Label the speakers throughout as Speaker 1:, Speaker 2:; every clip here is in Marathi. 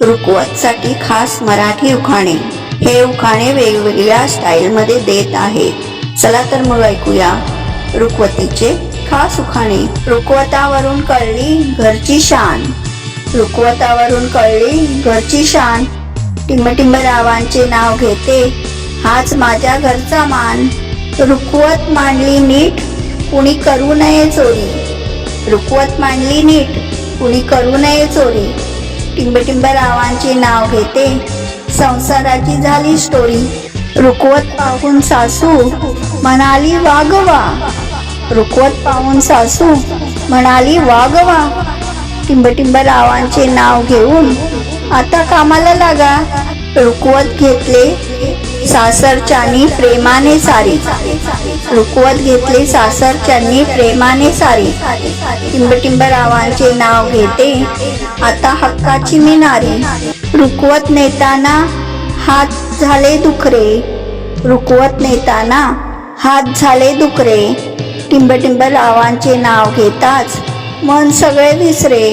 Speaker 1: रुकवतसाठी खास मराठी उखाणे. हे उखाणे वेगवेगळ्या स्टाईलमध्ये देत आहे. चला तर मग ऐकूया रुकवतीचे खास उखाणे. रुकवतावरून कळली घरची शान. रुकवतावरून कळली घरची शान. टिंबटिंब रावांचे नाव घेते, हाच माझ्या घरचा मान. रुकवत मांडली नीट, कुणी करू नये चोरी. रुकवत मांडली नीट, कुणी करू नये चोरी. टिंबटिंब रावांचे नाव घेते, संसाराची झाली स्टोरी. रुकवत पाहून सासू म्हणाली वागवा. रुकवत पाहून सासू म्हणाली वागवा. टिंबटिंब रावांचे नाव घेऊन आता कामाला लागा. रुकवत घेतले सासरच्यानी प्रेमाने सारी. रुकवत घेतले सासरच्यानी प्रेमाने सारी. टिंबटिंब रावांचे नाव घेते, आता हक्काची मी नारी. रुकवत नेताना हात झाले दुखरे. रुकवत नेताना हात झाले दुखरे. टिंबटिंब रावांचे नाव घेताच मन सगळे विसरे.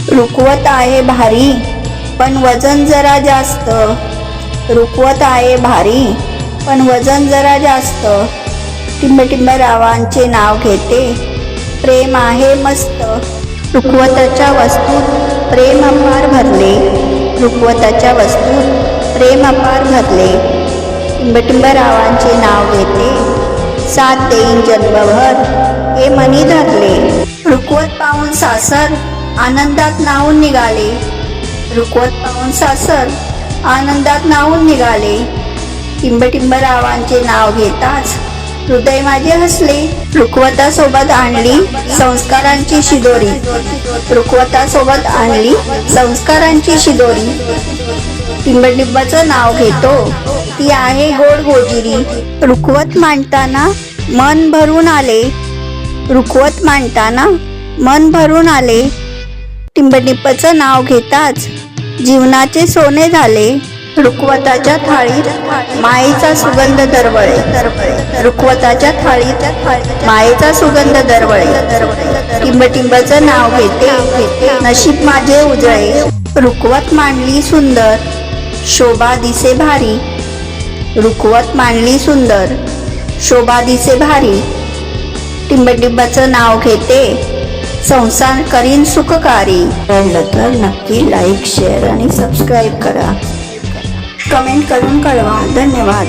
Speaker 1: रुकवत आहे भारी, पण वजन जरा जास्त. रुकवत आहे भारी, पण वजन जरा जास्त. टिंबटिंब रावांचे नाव घेते, प्रेम आहे मस्त. रुकवताच्या वस्तूत प्रेम अपार भरले. रुकवताच्या वस्तूत प्रेम अपार भरले. टिंबटिंब रावांचे नाव घेते, साथ देईन जन्मभर हे मनी धरले. रुकवत पाहून सासर आनंदात नाहून निघाले. रुकवत पाहून सासर आनंदात नाहून निघाले. टिंबटिंब रावांचे नाव घेताच हृदय माझे हसले. रुकवतासोबत आणली संस्कारांची शिदोरी. रुकवतासोबत आणली संस्कारांची शिदोरी. टिंबटिंबाचं नाव घेतो, ती आहे गोड गोजिरी. रुकवत मांडताना मन भरून आले. रुकवत मांडताना मन भरून आले. टिंबटिंबाचं नाव घेताच जीवनाचे सोने झाले. रुकवताच्या थाळीत मायेचा सुगंध दरवळे. रुकवताच्या थाळीत मायेचा सुगंध दरवळे. टिंबटिंबाचं नाव घेते, नशीब माझे उजळे. रुकवत मांडली सुंदर, शोभा दिसे भारी. रुकवत मांडली सुंदर, शोभा दिसे भारी. टिंबटिंबाचं नाव घेते, संसार करीन सुखकारी. आवडलं तर नक्की लाईक, शेअर आणि सबस्क्राईब करा. कमेंट करून कळवा. धन्यवाद.